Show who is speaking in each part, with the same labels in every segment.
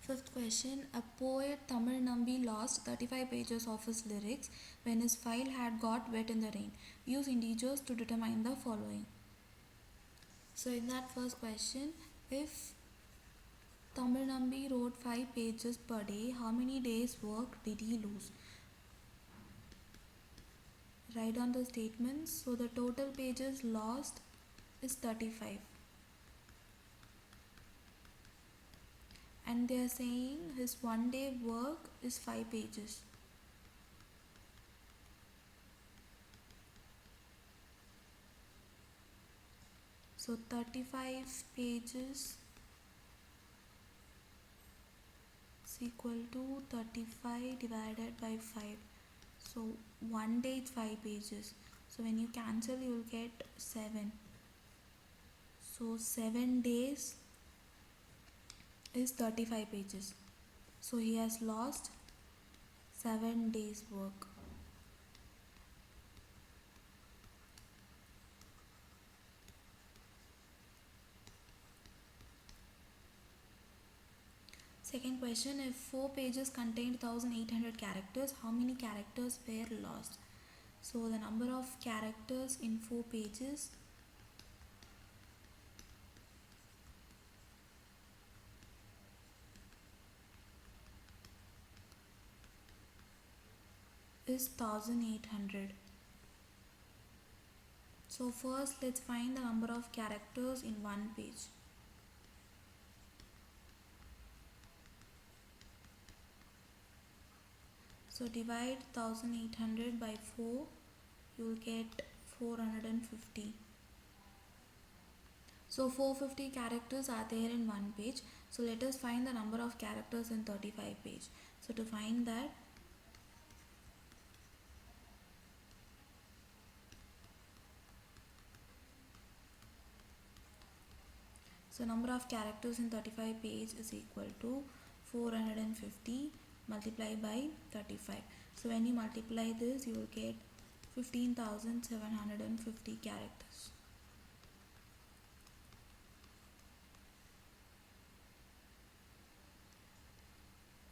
Speaker 1: Fifth question. A poet Tamil Nambi lost 35 pages of his lyrics when his file had got wet in the rain. Use integers to determine the following. So in that first question, if Tamil Nambi wrote 5 pages per day, how many days work did he lose? Write down the statements. So the total pages lost is 35. And they are saying his one day work is 5 pages. So 35 pages is equal to 35 divided by 5. So one day is 5 pages. So when you cancel, you will get 7. So 7 days is 35 pages. So he has lost 7 days work. Second question, if 4 pages contained 1800 characters, how many characters were lost? So the number of characters in 4 pages is 1800. So first let's find the number of characters in one page. So divide 1800 by 4, you will get 450. So 450 characters are there in one page. So let us find the number of characters in 35 page. So to find that, so number of characters in 35 page is equal to 450 multiplied by 35. So when you multiply this, you will get 15,750 characters.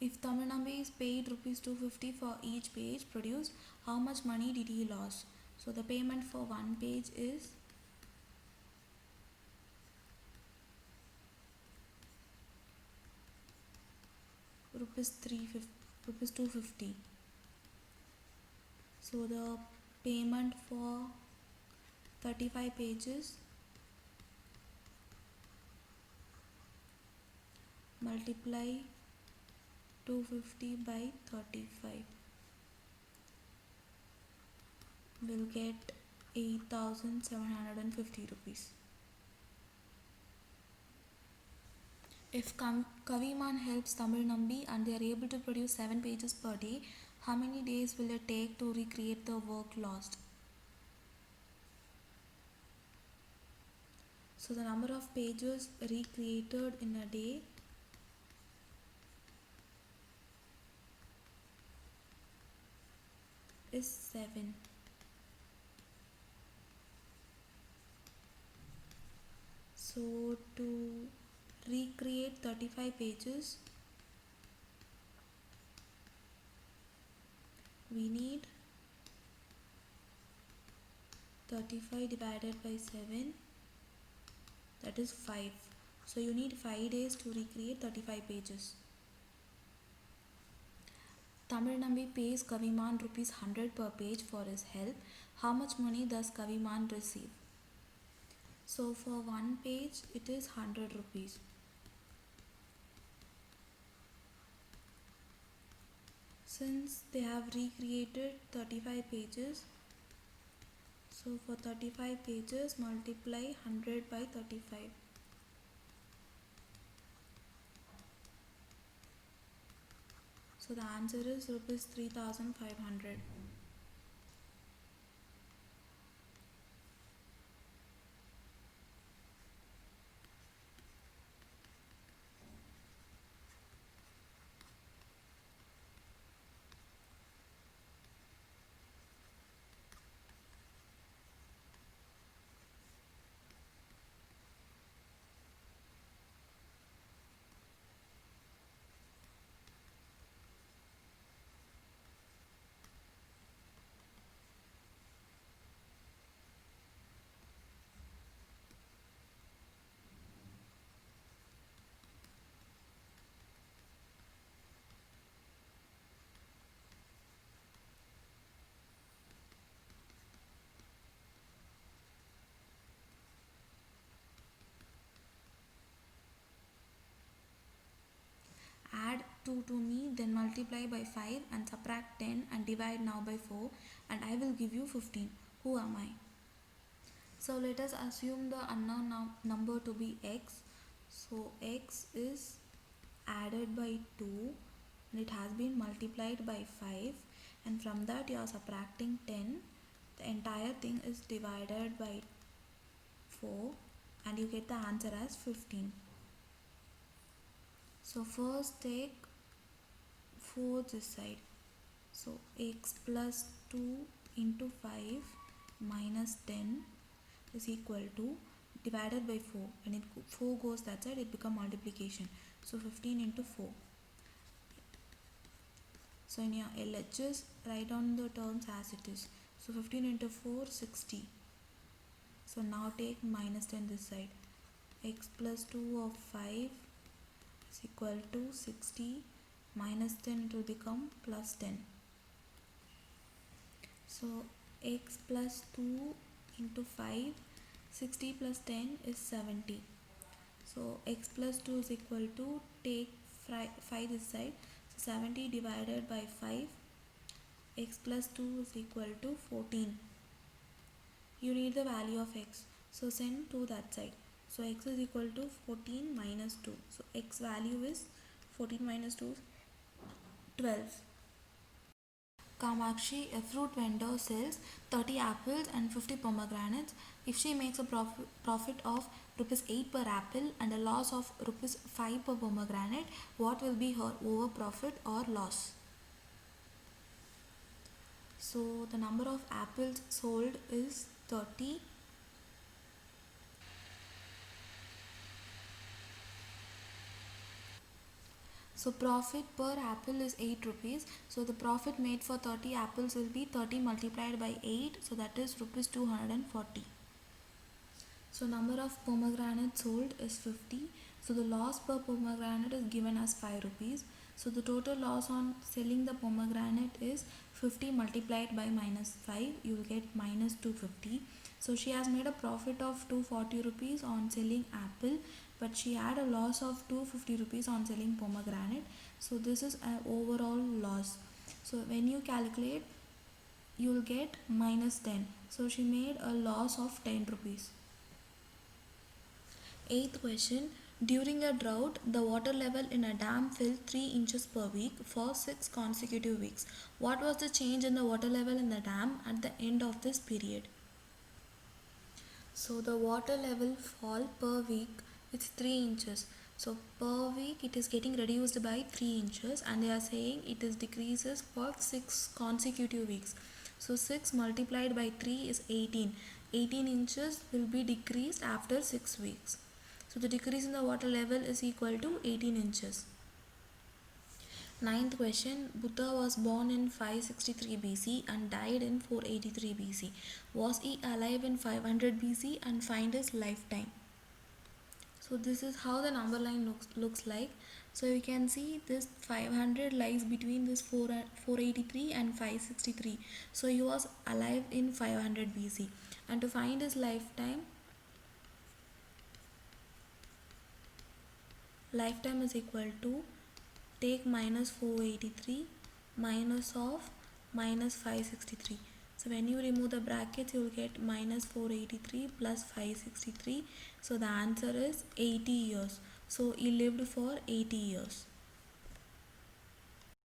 Speaker 1: If Tamil Nambi is paid rupees 250 for each page produced, how much money did he lose? So the payment for one page is rupees 250. So the payment for 35 pages multiply 250 by 35 will get 8,750 rupees. If Kaviman helps Tamil Nambi and they are able to produce 7 pages per day, how many days will it take to recreate the work lost? So the number of pages recreated in a day is 7. So to recreate 35 pages, we need 35 divided by 7, that is 5. So you need 5 days to recreate 35 pages. Tamil Nambi pays Kaviman rupees 100 per page for his help. How much money does Kaviman receive? So for one page it is 100 rupees. Since they have recreated 35 pages, so for 35 pages multiply 100 by 35. So the answer is rupees 3,500. 2 to me, then multiply by 5 and subtract 10 and divide now by 4, and I will give you 15. Who am I? So let us assume the unknown number to be x. So x is added by 2 and it has been multiplied by 5, and from that you are subtracting 10. The entire thing is divided by 4 and you get the answer as 15. So first take 4 this side. So x plus 2 into 5 minus 10 is equal to divided by 4, and 4 goes that side, it becomes multiplication. So 15 into 4. So in your LHS, write down the terms as it is. So 15 into 4, 60. So now take minus 10 this side. X plus 2 of 5 is equal to 60. Minus 10, it will become plus 10. So x plus 2 into 5, 60 plus 10 is 70. So x plus 2 is equal to, take 5 this side. So 70 divided by 5, x plus 2 is equal to 14. You need the value of x. So send to that side. So x is equal to 14 minus 2. So x value is 14 minus 2 is 12. Kamakshi, a fruit vendor, sells 30 apples and 50 pomegranates. If she makes a profit of rupees 8 per apple and a loss of rupees 5 per pomegranate, what will be her over profit or loss? So the number of apples sold is 30. So profit per apple is 8 rupees. So the profit made for 30 apples will be 30 multiplied by 8. So that is rupees 240. So number of pomegranates sold is 50. So the loss per pomegranate is given as 5 rupees. So the total loss on selling the pomegranate is 50 multiplied by minus 5. You will get minus 250. So she has made a profit of 240 rupees on selling apple, but she had a loss of 250 rupees on selling pomegranate. So this is an overall loss. So when you calculate, you will get minus 10. So she made a loss of 10 rupees. 8th question. During a drought, the water level in a dam fell 3 inches per week for 6 consecutive weeks. What was the change in the water level in the dam at the end of this period? So the water level fall per week is 3 inches. So per week it is getting reduced by 3 inches, and they are saying it is decreases for 6 consecutive weeks. So 6 multiplied by 3 is 18. 18 inches will be decreased after 6 weeks. So the decrease in the water level is equal to 18 inches. 9th question. Buddha was born in 563 BC and died in 483 BC. Was he alive in 500 BC, and find his lifetime? So this is how the number line looks like. So you can see this 500 lies between this 483 and 563. So he was alive in 500 BC. And to find his lifetime is equal to, take minus 483 minus of minus 563. So when you remove the brackets, you will get minus 483 plus 563. So the answer is 80 years. So he lived for 80 years.